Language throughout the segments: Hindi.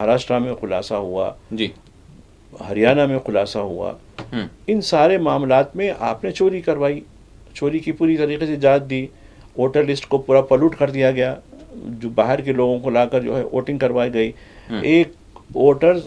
महाराष्ट्र में खुलासा हुआ जी। हरियाणा में खुलासा हुआ, इन सारे मामलात में आपने चोरी करवाई, चोरी की पूरी तरीके से जांच दी, वोटर लिस्ट को पूरा पलूट कर दिया गया, जो बाहर के लोगों को लाकर जो है वोटिंग करवाई गई। एक वोटर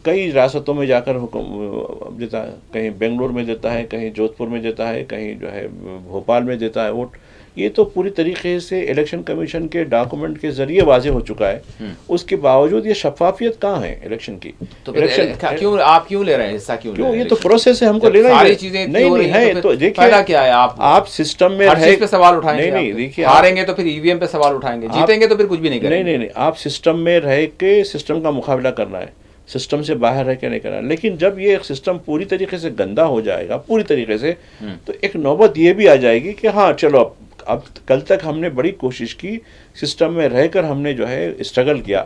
कई रियासतों में जाकर हुक्म देता है, कहीं बेंगलोर में देता है, कहीं जोधपुर में देता है, कहीं जो है भोपाल में देता है वोट। ये तो पूरी तरीके से इलेक्शन कमीशन के डॉक्यूमेंट के जरिए वाजे हो चुका है। उसके बावजूद ये शफाफियत कहाँ है इलेक्शन की? तो क्यों आप क्यों ले रहे हैं हिस्सा, क्यों ये तो प्रोसेस है, हमको लेना सारी चीजें नहीं है। तो देखिए फायदा क्या है? आप सिस्टम में हर चीज पे सवाल उठाएंगे। नहीं, देखिए हारेंगे तो फिर ईवीएम पे सवाल उठाएंगे, जीतेंगे तो फिर कुछ भी नहीं करेंगे। नहीं, आप सिस्टम में रह के सिस्टम का मुकाबला करना है, सिस्टम से बाहर रह के नहीं करना। लेकिन जब ये सिस्टम पूरी तरीके से गंदा हो जाएगा, पूरी तरीके से, तो एक नौबत ये भी आ जाएगी कि हाँ चलो अब कल तक हमने बड़ी कोशिश की, सिस्टम में रहकर हमने जो है स्ट्रगल किया,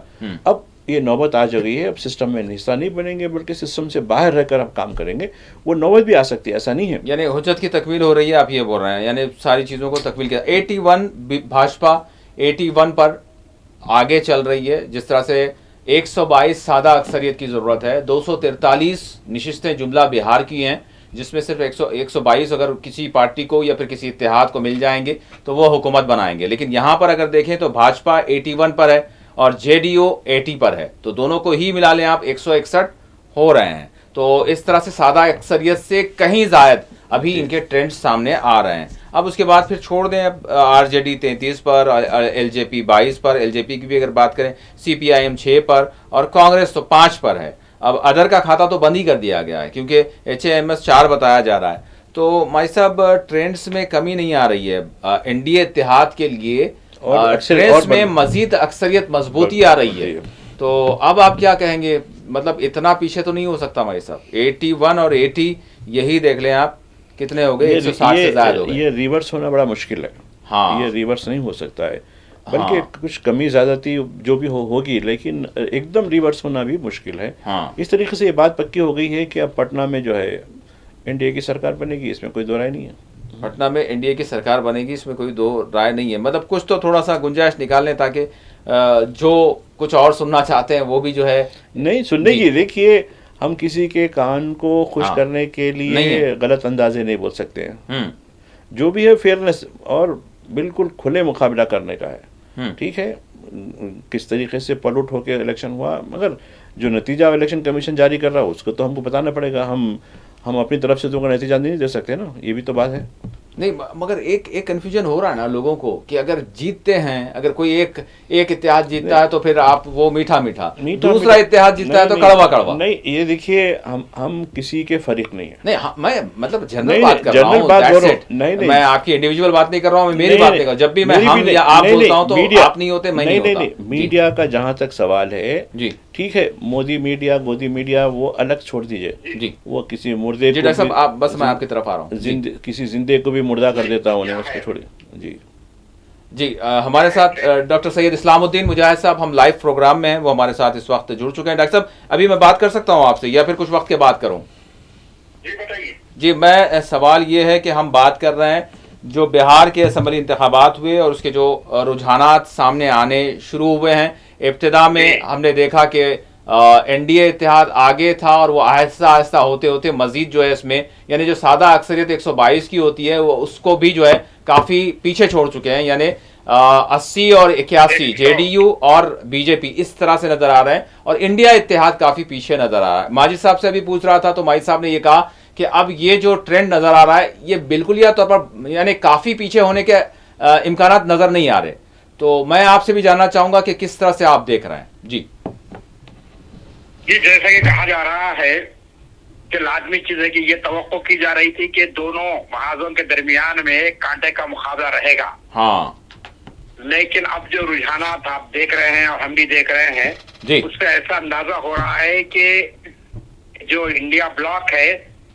अब ये नौबत आ गई है, अब सिस्टम में हिस्सा नहीं बनेंगे बल्कि सिस्टम से बाहर रहकर हम काम करेंगे। वो नौबत भी आ सकती है, ऐसा नहीं है। यानी हुज्जत की तकमील हो रही है, आप ये बोल रहे हैं, यानी सारी चीज़ों को तकमील किया। 81 भाजपा 81 पर आगे चल रही है। जिस तरह से 122 सादा अक्सरियत की ज़रूरत है, 243 नशिस्तें जुमला बिहार की हैं, जिसमें सिर्फ 122 अगर किसी पार्टी को या फिर किसी इत्तेहाद को मिल जाएंगे तो वो हुकूमत बनाएंगे। लेकिन यहाँ पर अगर देखें तो भाजपा 81 पर है और जेडीयू 80 पर है, तो दोनों को ही मिला लें आप 161 हो रहे हैं। तो इस तरह से सादा अक्सरियत से कहीं ज़ायद अभी इनके ट्रेंड्स सामने आ रहे हैं। अब उसके बाद फिर छोड़ दें, अब आरजेडी 33 पर, एलजेपी 22 पर, एलजेपी की भी अगर बात करें, सीपीआईएम 6 पर और कांग्रेस तो 5 पर है। अब अदर का खाता तो बंद ही कर दिया गया है क्योंकि एचएएमएस 4 बताया जा रहा है। तो माई साहब ट्रेंड्स में कमी नहीं आ रही है एनडीए इत्तेहाद के लिए, और ट्रेंड्स में मजीद अक्सरियत मजबूती आ रही है। तो अब आप क्या कहेंगे, मतलब इतना पीछे तो नहीं हो सकता भाई साहब? 81 और 80 यही देख लें आप, कितने हो गए? 160 से ज्यादा हो गए। ये रिवर्स होना बड़ा मुश्किल है। हाँ, ये रिवर्स नहीं हो सकता है, बल्कि कुछ कमी ज्यादती जो भी होगी, लेकिन एकदम रिवर्स होना भी मुश्किल है। इस तरीके से ये बात पक्की हो गई है कि अब पटना में जो है एनडीए की सरकार बनेगी, इसमें कोई दो राय नहीं है। पटना में एनडीए की सरकार बनेगी, इसमें कोई दो राय नहीं है। मतलब कुछ तो थोड़ा सा गुंजाइश निकाल लें ताकि जो कुछ और सुनना चाहते हैं वो भी जो है नहीं सुनने की। देखिए, हम किसी के कान को खुश करने के लिए गलत अंदाजे नहीं बोल सकते हैं। जो भी है फेयरनेस और बिल्कुल खुले मुकाबला करने का है। ठीक है, किस तरीके से पलट होकर इलेक्शन हुआ, मगर जो नतीजा इलेक्शन कमीशन जारी कर रहा है उसको तो हमको बताना पड़ेगा। हम अपनी तरफ से तो नतीजा नहीं दे सकते ना, ये भी तो बात है। नहीं, मगर एक कन्फ्यूजन हो रहा है ना लोगों को कि अगर जीतते हैं, अगर कोई एक इत्तेहाद जीतता है तो फिर आप वो मीठा दूसरा इत्तेहाद जीतता है तो कड़वा। नहीं, ये देखिए, हम किसी के फरीक नहीं है। नहीं, मैं मतलब जनरल बात कर रहा हूँ। नहीं, मैं आपकी इंडिविजुअल बात नहीं कर रहा हूँ, मैं मेरी बात नहीं कर रहा हूँ। जब भी मैं हम या आप बोलता हूँ तो आप नहीं होते, मैं नहीं होता। मीडिया का जहाँ तक सवाल है जी, ठीक है, मोदी मीडिया गोदी मीडिया वो अलग छोड़ दीजिए जी। वो किसी मुर्दे जी डॉक्टर साहब, आप बस मैं आपकी तरफ आ रहा हूँ। किसी जिंदे को भी मुर्दा कर देता हूँ उन्हें, उसको छोड़िए जी। हमारे साथ डॉक्टर सैयद इस्लामुद्दीन मुजाहिद साहब, हम लाइव प्रोग्राम में हैं, वो हमारे साथ इस वक्त जुड़ चुके हैं। डॉक्टर साहब, अभी मैं बात कर सकता हूँ आपसे या फिर कुछ वक्त के बाद करूँ? जी बताइए। जी, मैं सवाल ये है कि हम बात कर रहे हैं जो बिहार के असम्बली इंतखाबात हुए और उसके जो रुझानात सामने आने शुरू हुए हैं। इब्तिदा में हमने देखा कि एनडीए इत्तेहाद आगे था और वो आहिस्ता आहिस्ता होते होते मजीद जो है इसमें, यानी जो सादा अक्सरियत 122 की होती है वो उसको भी जो है काफ़ी पीछे छोड़ चुके हैं। यानी 80 और 81 जेडीयू और बीजेपी इस तरह से नजर आ रहे हैं और इंडिया इत्तेहाद काफ़ी पीछे नजर आ रहा है। माजिद साहब से अभी पूछ रहा था तो माजिद साहब ने ये कहा कि अब ये जो ट्रेंड नजर आ रहा है ये बिल्कुल या तौर पर यानी काफ़ी पीछे होने के इम्कानात नजर नहीं आ रहे। तो मैं आपसे भी जानना चाहूंगा कि किस तरह से आप देख रहे हैं? जी ये जैसा कि कहा जा रहा है कि लाजमी चीज है कि ये तवक्को की जा रही थी कि दोनों महाजों के दरमियान में कांटे का मुकाबला रहेगा। हाँ, लेकिन अब जो रुझानात आप देख रहे हैं और हम भी देख रहे हैं जी, उससे ऐसा अंदाजा हो रहा है कि जो इंडिया ब्लॉक है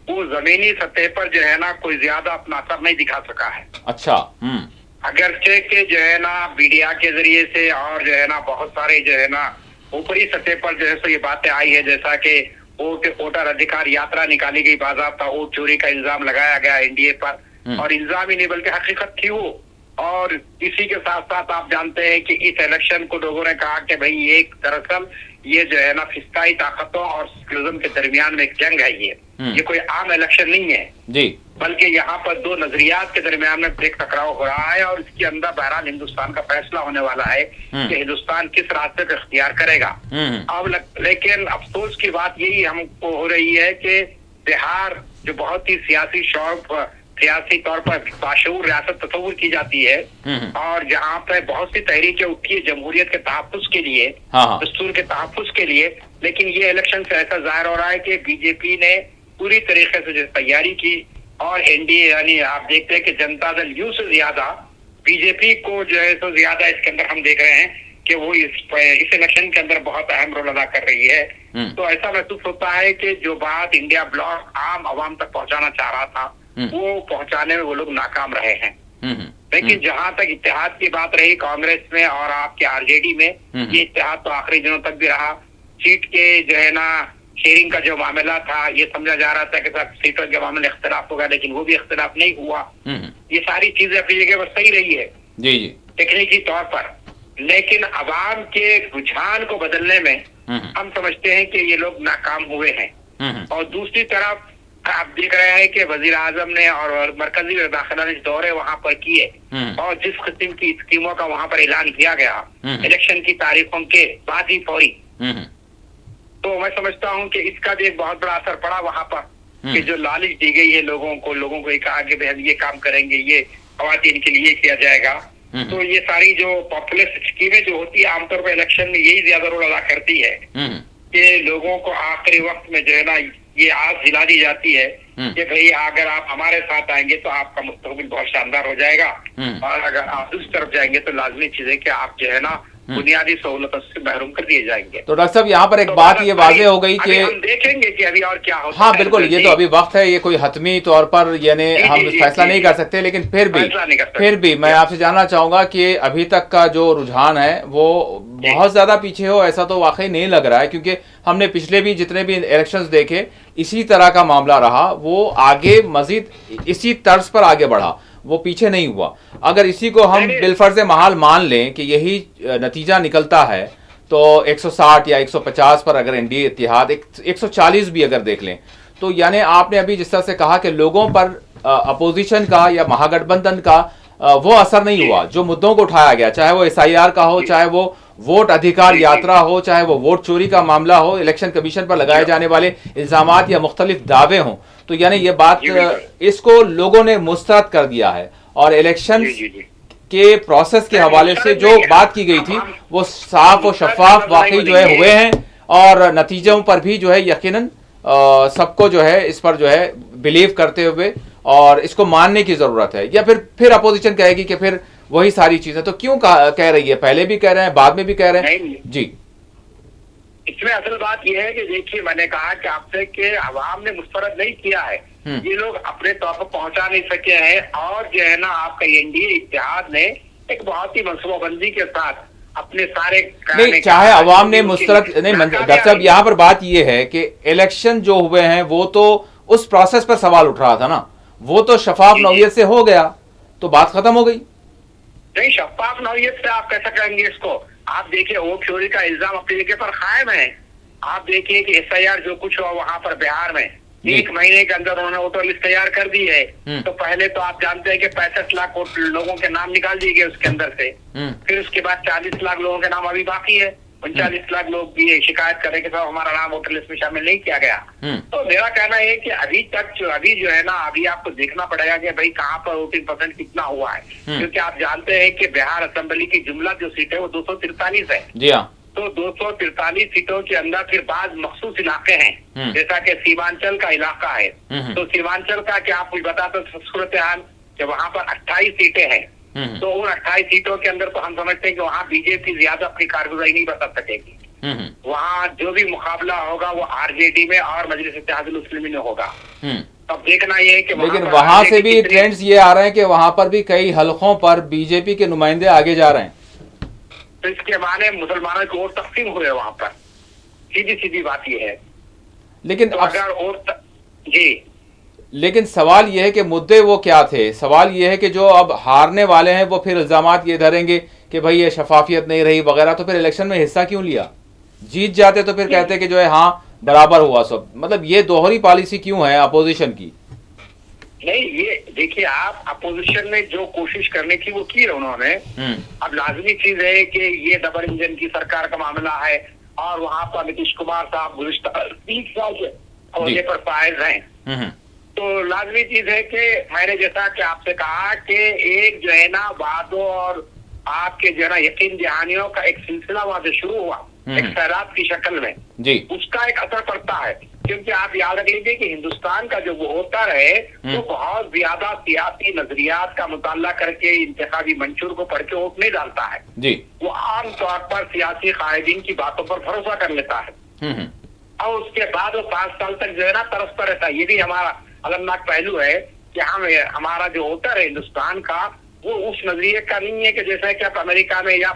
वो जमीनी सतह पर जो है ना कोई ज्यादा अपना असर नहीं दिखा सका है। अच्छा, अगरचे के जो है ना मीडिया के जरिए से और जो है ना बहुत सारे जो है ना ऊपरी सतह पर जो है सो ये बातें आई है, जैसा कि वोटर अधिकार यात्रा निकाली गई, बाज़ाब्ता वोट चोरी का इल्जाम लगाया गया एनडीए पर, और इल्जाम ही नहीं बल्कि हकीकत थी वो। और इसी के साथ साथ आप जानते हैं कि इस इलेक्शन को लोगों ने कहा कि भाई एक दरअसल ये जो है ना फिस्ताई ताकतों और सेक्युलरिज्म के दरमियान में एक जंग है। ये कोई आम इलेक्शन नहीं है जी, बल्कि यहाँ पर दो नजरियात के दरमियान में एक टकराव हो रहा है और इसके अंदर बहरहाल हिंदुस्तान का फैसला होने वाला है कि हिंदुस्तान किस रास्ते को इख्तियार करेगा। अब लेकिन अफसोस की बात यही हमको हो रही है कि बिहार जो बहुत ही सियासी तौर पर बाशऊर रियासत तस्वुर की जाती है और जहाँ पे बहुत सी तहरीकें उठी है जमहूरियत के तहफ्फुज के लिए, दस्तूर के तहफ्फुज के लिए, लेकिन ये इलेक्शन से ऐसा जाहिर हो रहा है कि बीजेपी ने पूरी तरीके से जो तैयारी की और एनडीए यानी आप देखते हैं कि जनता दल यू से ज्यादा बीजेपी को जो है तो ज्यादा इसके अंदर हम देख रहे हैं कि वो इस इलेक्शन के अंदर बहुत अहम रोल अदा कर रही है। तो ऐसा महसूस होता है कि जो बात इंडिया ब्लॉक आम आवाम तक पहुंचाना चाह रहा था वो पहुंचाने में वो लोग नाकाम रहे हैं। लेकिन जहां तक इत्तेहाद की बात रही कांग्रेस में और आपके आरजेडी में, ये इत्तेहाद तो आखिरी दिनों तक भी रहा। सीट के जो है ना शेयरिंग का जो मामला था ये समझा जा रहा था कि सब सीटों के मामले में इख्तिलाफ होगा, लेकिन वो भी इख्तिलाफ नहीं हुआ। ये सारी चीजें अपनी जगह पर सही रही है जी जी टेक्निकी तौर पर, लेकिन अवाम के रुझान को बदलने में हम समझते हैं कि ये लोग नाकाम हुए हैं। और दूसरी तरफ आप देख रहे हैं कि वजीर आजम ने और मरकजी दाखिला ने दौरे वहां पर किए और जिस किस्म की स्कीमों का वहां पर ऐलान किया गया इलेक्शन की तारीखों के बाद ही फौरी, तो मैं समझता हूं कि इसका भी एक बहुत बड़ा असर पड़ा वहां पर कि जो लालच दी गई है लोगों को ये कहा कि हम ये काम करेंगे, ये खवातीन के लिए किया जाएगा। तो ये सारी जो पॉपुलिस्ट स्कीमें जो होती है आमतौर पर इलेक्शन में यही ज्यादा रोल अदा करती है कि लोगों को आखिरी वक्त में जो है ना ये आस दिला दी जाती है कि भाई अगर आप हमारे साथ आएंगे तो आपका मुस्तकबिल बहुत शानदार हो जाएगा और अगर आप दूसरी तरफ जाएंगे तो लाजमी चीज है कि आप जो है ना बुनियादी सहूलतों से महरूम कर दिए जाएंगे। तो डॉक्टर साहब यहाँ पर एक बात ये वाजे हो गई कि हम देखेंगे कि अभी और क्या होता है। हाँ बिल्कुल, ये तो अभी वक्त है, ये कोई हतमी तौर पर यानी हम फैसला नहीं कर सकते, लेकिन फिर भी मैं आपसे जानना चाहूंगा कि अभी तक का जो रुझान है वो बहुत ज्यादा पीछे हो ऐसा तो वाकई नहीं लग रहा है, क्योंकि हमने पिछले भी जितने भी इलेक्शंस देखे इसी तरह का मामला रहा, वो आगे मजीद इसी तर्ज पर आगे बढ़ा, वो पीछे नहीं हुआ। अगर इसी को हम बिलफर्ज महाल मान लें कि यही नतीजा निकलता है तो 160 या 150 पर अगर एनडीए इत्तेहाद 140 भी अगर देख लें तो यानी आपने अभी जिस तरह से कहा कि लोगों पर अपोजिशन का या महागठबंधन का वो असर नहीं हुआ जो मुद्दों को उठाया गया, चाहे वो SIR का हो, चाहे वो वोट अधिकार यात्रा हो, चाहे वो वोट चोरी का मामला हो, इलेक्शन कमीशन पर लगाए जाने वाले इल्जामात या मुख्तलिफ दावे हों, तो यानी ये बात इसको लोगों ने मुस्तरद कर दिया है। और इलेक्शन के प्रोसेस के हवाले से जो बात की गई थी वो साफ और शफाफ वाकई जो है हुए हैं और नतीजों पर भी जो है यकीनन सबको जो है इस पर जो है बिलीव करते हुए और इसको मानने की जरूरत है। या फिर अपोजिशन कहेगी कि फिर वही सारी चीजें, तो क्यों कह रही है, पहले भी कह रहे हैं बाद में भी कह रहे हैं जी। इसमें असल बात यह है कि देखिए मैंने कहा कि आपसे कि अवाम ने मुस्तरद नहीं किया है, ये लोग अपने तौर पर पहुंचा नहीं सके हैं और जो है ना आपका एनडीए इत्तेहाद ने एक बहुत ही मनसूबाबंदी के साथ अपने सारे नहीं, चाहे अवाम ने मुस्तरद नहीं, डॉक्टर साहब यहाँ पर बात ये है कि इलेक्शन जो हुए हैं वो तो उस प्रोसेस पर सवाल उठ रहा था ना, वो तो शफाफ नौयत से हो गया तो बात खत्म हो गई। नहीं, शफाफ नौयत से आप कैसा करेंगे इसको? आप देखिए वोट चोरी का इल्जाम अपनी जगह पर कायम है। आप देखिए कि SIR जो कुछ हुआ वहां पर बिहार में 1 महीने के अंदर उन्होंने वोटर लिस्ट तैयार कर दी है। तो पहले तो आप जानते हैं कि 65 लाख लोगों के नाम निकाल दिए गए उसके अंदर से, फिर उसके बाद 40 लाख लोगों के नाम अभी बाकी है। 39 लाख लोग भी शिकायत करें कि साहब हमारा नाम वोटर लिस्ट में शामिल नहीं किया गया। तो मेरा कहना है कि अभी जो है ना अभी आपको देखना पड़ेगा कि भाई कहाँ पर वोटिंग % कितना हुआ है, क्योंकि आप जानते हैं कि बिहार असेंबली की जुमला जो सीट है वो 243 है जी हाँ। तो 243 सीटों के अंदर फिर बाद मखसूस इलाके हैं जैसा कि सीमांचल का इलाका है। तो सीमांचल का क्या आप कुछ बताते सूरत हाल कि वहाँ पर 28 सीटें हैं। तो उन 28 सीटों के अंदर तो हम समझते हैं कि वहाँ बीजेपी ज्यादा अपनी कारगुजारी नहीं बता सकेगी। वहाँ जो भी मुकाबला होगा वो आरजेडी में और मजलिस इत्तेहादुल मुस्लिमीन में होगा। अब देखना ये है कि लेकिन वहाँ से भी ट्रेंड्स ये आ रहे हैं कि वहाँ पर भी कई हलकों पर बीजेपी के नुमाइंदे आगे जा रहे हैं। तो इसके माने मुसलमानों की वोट तकसीम हुए वहाँ पर, सीधी बात ये है। लेकिन तो अगर वोट जी, लेकिन सवाल यह है कि मुद्दे वो क्या थे? सवाल यह है कि जो अब हारने वाले हैं वो फिर इल्जामात ये धरेंगे कि भाई ये शफाफियत नहीं रही वगैरह, तो फिर इलेक्शन में हिस्सा क्यों लिया? जीत जाते तो फिर कहते कि जो है हाँ बराबर हुआ सब। मतलब ये दोहरी पॉलिसी क्यों है अपोजिशन की? नहीं, ये देखिए, आप अपोजिशन में जो कोशिश करने की वो की उन्होंने। अब लाजमी चीज है कि ये डबल इंजन की सरकार का मामला है और वहां पर नीतीश कुमार साहब गुज़िश्ता 30 साल से होने पर फायज हैं। तो लाजमी चीज है कि मैंने जैसा कि आपसे कहा कि एक जो है ना वादों और आपके जो है ना यकीन दहानियों का एक सिलसिला वहां से शुरू हुआ, एक सैलाब की शक्ल में जी। उसका एक असर पड़ता है। क्योंकि आप याद रख लीजिए कि हिंदुस्तान का जो वोटर है वो बहुत ज्यादा सियासी नजरियात का मुताला करके इंतखाबी मंशूर को पढ़ के वोट नहीं डालता है जी। वो आमतौर पर सियासी कायदीन की बातों पर भरोसा कर लेता है और उसके बाद वो 5 साल तक जो है ना तरसता रहता है। ये भी हमारा अलमनाक पहलू है कि हमारा जो वोटर है हिंदुस्तान का वो उस नजरिए का नहीं है कि जैसा कि आप अमेरिका में या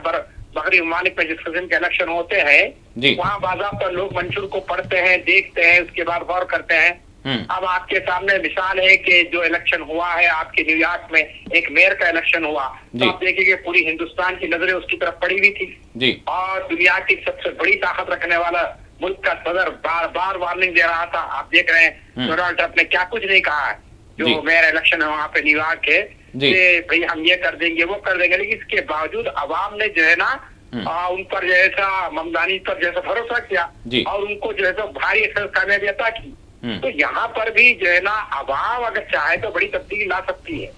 बहरी ममालिक में जिस किस्म के इलेक्शन होते हैं वहाँ बाज़ाब्ता लोग मंशूर को पढ़ते हैं, देखते हैं, उसके बाद गौर करते हैं। अब आपके सामने मिसाल है कि जो इलेक्शन हुआ है आपके न्यूयॉर्क में एक मेयर का इलेक्शन हुआ, तो आप देखिए पूरी हिंदुस्तान की नजरें उसकी तरफ पड़ी हुई थी और दुनिया की सबसे बड़ी ताकत रखने वाला मुल्क का सदर बार बार वार्निंग दे रहा था। आप देख रहे हैं डोनाल्ड ट्रंप ने क्या कुछ नहीं कहा है जो मेयर इलेक्शन है वहाँ पे न्यूयॉर्क के कि भाई हम ये कर देंगे वो कर देंगे, लेकिन इसके बावजूद अवाम ने जो है ना उन पर जैसा ममदानी पर जैसा भरोसा किया और उनको जो है तो भारी कामयाबी अता की। तो यहाँ पर भी जो है ना अवाम अगर चाहे तो बड़ी तब्दीली ला सकती है,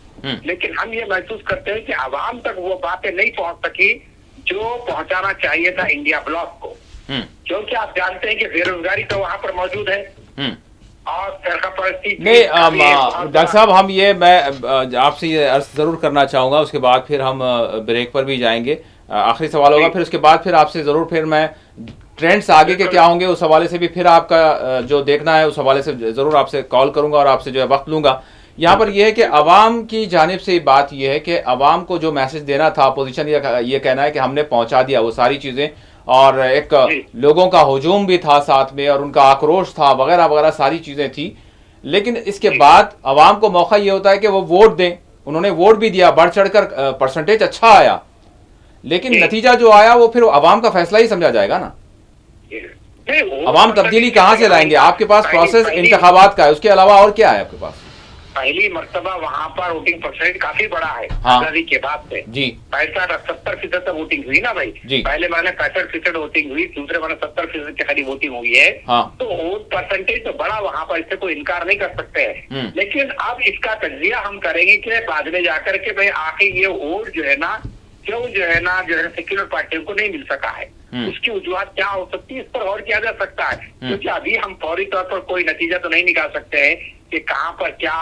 लेकिन हम ये महसूस करते हैं कि अवाम तक वो बातें नहीं पहुंच सकी जो पहुंचाना चाहिए था इंडिया ब्लॉक को। क्योंकि आप जानते हैं कि बेरोजगारी तो वहां पर मौजूद है और नहीं डॉक्टर साहब हम ये मैं आपसे ये अर्ज जरूर करना चाहूंगा, उसके बाद फिर हम ब्रेक पर भी जाएंगे, आखिरी सवाल होगा, फिर उसके बाद फिर आपसे जरूर फिर मैं ट्रेंड्स आगे के क्या होंगे उस हवाले से भी फिर आपका जो देखना है उस हवाले से जरूर आपसे कॉल करूंगा और आपसे जो है वक्त लूंगा। यहाँ पर यह है कि अवाम की जानिब से बात यह है कि अवाम को जो मैसेज देना था अपोजिशन ये कहना है कि हमने पहुंचा दिया वो सारी चीजें, और एक लोगों का हुजूम भी था साथ में और उनका आक्रोश था वगैरह वगैरह सारी चीजें थी, लेकिन इसके बाद अवाम को मौका ये होता है कि वो वोट दें। उन्होंने वोट भी दिया, बढ़ चढ़कर परसेंटेज अच्छा आया, लेकिन नतीजा जो आया वो फिर अवाम का फैसला ही समझा जाएगा ना। अवाम तब्दीली कहां से लाएंगे? आपके पास प्रोसेस इंतखाबात का है, उसके अलावा और क्या है आपके पास? पहली मर्तबा वहाँ पर वोटिंग परसेंट काफी बड़ा है आजादी के बाद से जी। 65-70% तक वोटिंग हुई ना भाई जी। पहले मैंने 65% वोटिंग हुई, दूसरे मैंने 70% की खाली वोटिंग हुई है तो वोट परसेंटेज तो बड़ा वहाँ पर, इससे कोई इनकार नहीं कर सकते हैं। लेकिन अब इसका तजिया हम करेंगे कि बाद में जाकर के भाई आखिर ये वोट जो है ना क्यों जो है ना सेक्युलर पार्टियों को नहीं मिल सका है, उसकी वजूहत क्या हो सकती है, इस पर और किया जा सकता है। क्योंकि अभी हम फौरी तौर पर कोई नतीजा तो नहीं निकाल सकते हैं कि कहाँ पर क्या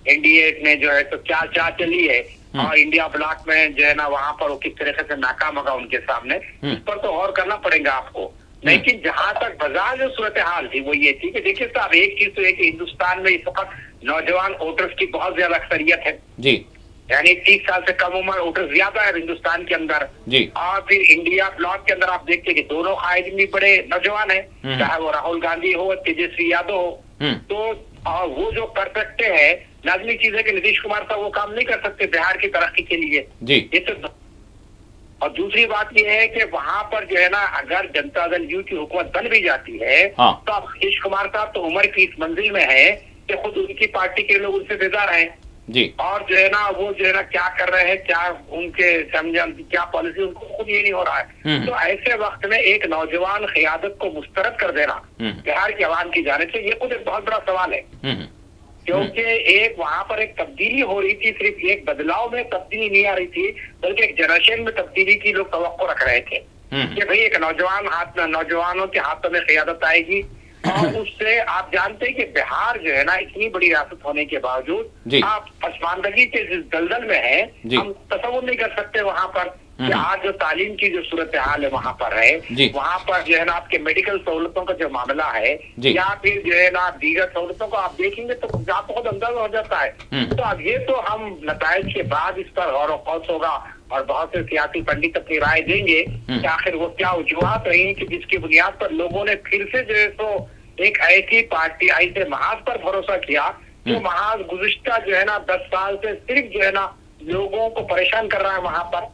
एनडीए ने जो है तो क्या चली है और इंडिया ब्लॉक में जो है ना वहां पर वो किस तरीके से नाकाम होगा उनके सामने, इस पर तो और करना पड़ेगा आपको। लेकिन जहां तक बाजार जो सूरत हाल थी वो ये थी कि देखिए साहब एक चीज तो है कि हिंदुस्तान में इस वक्त नौजवान वोटर्स की बहुत ज्यादा अक्सरियत है जी, यानी 30 साल से कम उम्र वोटर ज्यादा है हिंदुस्तान के अंदर जी। और फिर इंडिया ब्लॉक के अंदर आप देखते कि दोनों कायद भी बड़े नौजवान है, चाहे वो राहुल गांधी हो तेजस्वी यादव हो, तो और वो जो कर सकते हैं लाजमी चीज है कि नीतीश कुमार साहब वो काम नहीं कर सकते बिहार की तरक्की के लिए जी। ये तो और दूसरी बात ये है कि वहां पर जो है ना अगर जनता दल यू की हुकूमत बन भी जाती है तो अब नीतीश कुमार साहब तो उम्र की इस मंजिल में है कि खुद उनकी पार्टी के लोग उनसे बेजार हैं जी। और जो है ना वो जो है ना क्या कर रहे हैं, क्या उनके समझ क्या पॉलिसी उनको खुद ये नहीं हो रहा है। तो ऐसे वक्त में एक नौजवान क़यादत को मुस्तरद कर देना बिहार की आवाम की जानिब से ये खुद एक बहुत बड़ा सवाल है। क्योंकि एक वहां पर एक तब्दीली हो रही थी, सिर्फ एक बदलाव में तब्दीली नहीं आ रही थी बल्कि एक जनरेशन में तब्दीली की लोग तवक्को रख रहे थे कि भाई एक नौजवानों के हाथों में क़यादत आएगी। और उससे आप जानते हैं कि बिहार जो है ना इतनी बड़ी रियासत होने के बावजूद आप पसमानदगी के जिस दलदल में है हम तसव्वुर नहीं कर सकते वहां पर कि आज जो तालीम की जो सूरत हाल है वहां पर है, वहां पर जो है ना आपके मेडिकल सहूलतों का जो मामला है या फिर जो है ना दीगर सहूलतों को आप देखेंगे तो आपको खुद अंदाजा हो जाता है। तो अब ये तो हम नताइज के बाद इस पर गौर वक़ौस होगा और बहुत से सियासी पंडित अपनी राय देंगे कि आखिर वो क्या वजूहत रही कि जिसकी बुनियाद पर लोगों ने फिर से जो है तो एक ऐसी पार्टी ऐसे महाज पर भरोसा किया जो महाज गुज़िश्ता जो है ना 10 साल से सिर्फ जो है ना लोगों को परेशान कर रहा है वहां पर।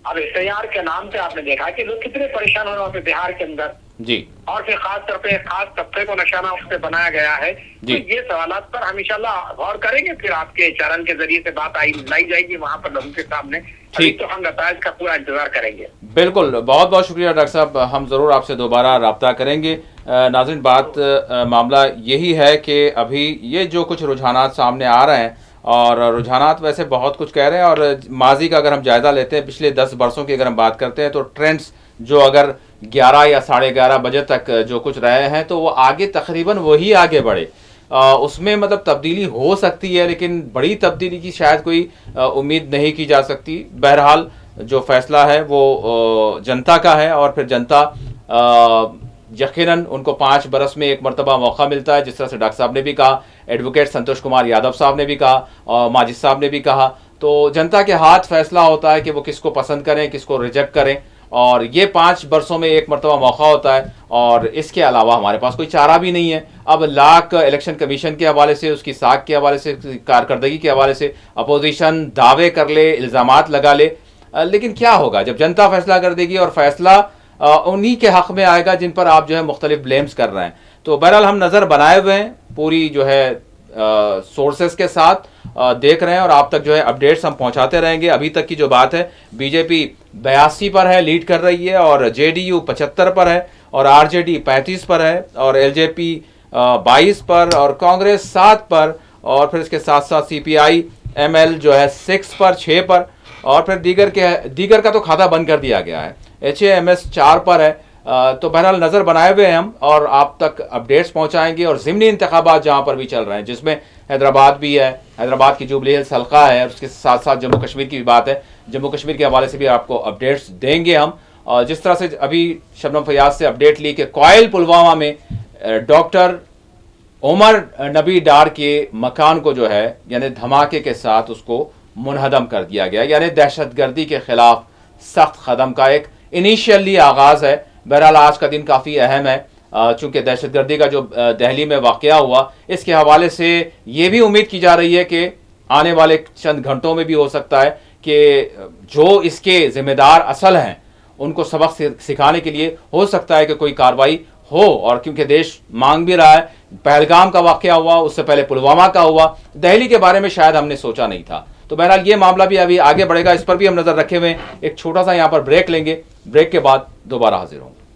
अब SIR के नाम पे आपने देखा कि लोग कितने परेशान हो रहे हैं बिहार के अंदर जी, और फिर खास तौर पे खास तबके को निशाना उस पे बनाया गया है। तो ये सवालात पर हम इंशाल्लाह गौर करेंगे, फिर आपके चरण के जरिए से बात लाई जाएगी वहां पर लोगों के सामने। अभी तो हम नतायज का पूरा इंतजार करेंगे। बिल्कुल, बहुत बहुत शुक्रिया डॉक्टर साहब, हम ज़रूर आपसे दोबारा रब्ता करेंगे। नाज़रीन, मामला यही है कि अभी ये जो कुछ रुझानात सामने आ रहे हैं, और रुझानात वैसे बहुत कुछ कह रहे हैं, और माजी का अगर हम जायज़ा लेते हैं, पिछले 10 बरसों की अगर हम बात करते हैं, तो ट्रेंड्स जो अगर 11 या 11:30 बजे तक जो कुछ रहे हैं, तो वो आगे तकरीबन वही आगे बढ़े। उसमें मतलब तब्दीली हो सकती है, लेकिन बड़ी तब्दीली की शायद कोई उम्मीद नहीं की जा सकती। बहरहाल जो फैसला है वो जनता का है, और फिर जनता यकीनन उनको 5 बरस में एक मरतबा मौका मिलता है, जिस तरह से डॉक्टर साहब ने भी कहा, एडवोकेट संतोष कुमार यादव साहब ने भी कहा, और माजिद साहब ने भी कहा। तो जनता के हाथ फैसला होता है कि वो किसको पसंद करें, किसको रिजेक्ट करें, और ये 5 बरसों में एक मरतबा मौका होता है, और इसके अलावा हमारे पास कोई चारा भी नहीं है। अब लाख इलेक्शन कमीशन के हवाले से, उसकी साख के हवाले से, कारकर्दगी के हवाले से अपोजिशन दावे कर ले, इल्ज़ामात लगा ले, लेकिन क्या होगा जब जनता फैसला कर देगी, और फैसला उन्हीं के हक़ में आएगा जिन पर आप जो है मुख्तलिफ ब्लेम्स कर रहे हैं। तो बहरहाल हम नज़र बनाए हुए हैं, पूरी जो है सोर्सेस के साथ देख रहे हैं, और आप तक जो है अपडेट्स हम पहुंचाते रहेंगे। अभी तक की जो बात है, बीजेपी 82 पर है, लीड कर रही है, और JDU 75 पर है, और RJD 35 पर है, और LJP 22 पर, और कांग्रेस 7 पर, और फिर इसके साथ साथ CPI ML जो है 6 पर, 6 पर, और फिर दीगर का तो खाता बंद कर दिया गया है, HAMS 4 पर है। तो बहरहाल नज़र बनाए हुए हैं हम, और आप तक अपडेट्स पहुंचाएंगे। और ज़िमनी इंतखाबात जहां पर भी चल रहे हैं, जिसमें हैदराबाद भी है, हैदराबाद की जुबली हिल्स हल्का है, और उसके साथ साथ जम्मू कश्मीर की भी बात है, जम्मू कश्मीर के हवाले से भी आपको अपडेट्स देंगे हम। और जिस तरह से अभी शबनम फयाज से अपडेट ली कि कोयल पुलवामा में डॉक्टर उमर नबी डार के मकान को जो है यानी धमाके के साथ उसको मुनहदम कर दिया गया, यानी दहशतगर्दी के खिलाफ सख्त कदम का एक इनिशियली आगाज़ है। बहरहाल आज का दिन काफ़ी अहम है, चूँकि दहशतगर्दी का जो दिल्ली में वाक़या हुआ, इसके हवाले से ये भी उम्मीद की जा रही है कि आने वाले चंद घंटों में भी हो सकता है कि जो इसके ज़िम्मेदार असल हैं उनको सबक सिखाने के लिए हो सकता है कि कोई कार्रवाई हो। और क्योंकि देश मांग भी रहा है, पहलगाम का वाक़या हुआ, उससे पहले पुलवामा का हुआ, दिल्ली के बारे में शायद हमने सोचा नहीं था। तो बहरहाल ये मामला भी अभी आगे बढ़ेगा, इस पर भी हम नज़र रखे हुए हैं। एक छोटा सा यहाँ पर ब्रेक लेंगे, ब्रेक के बाद दोबारा हाजिर होंगे।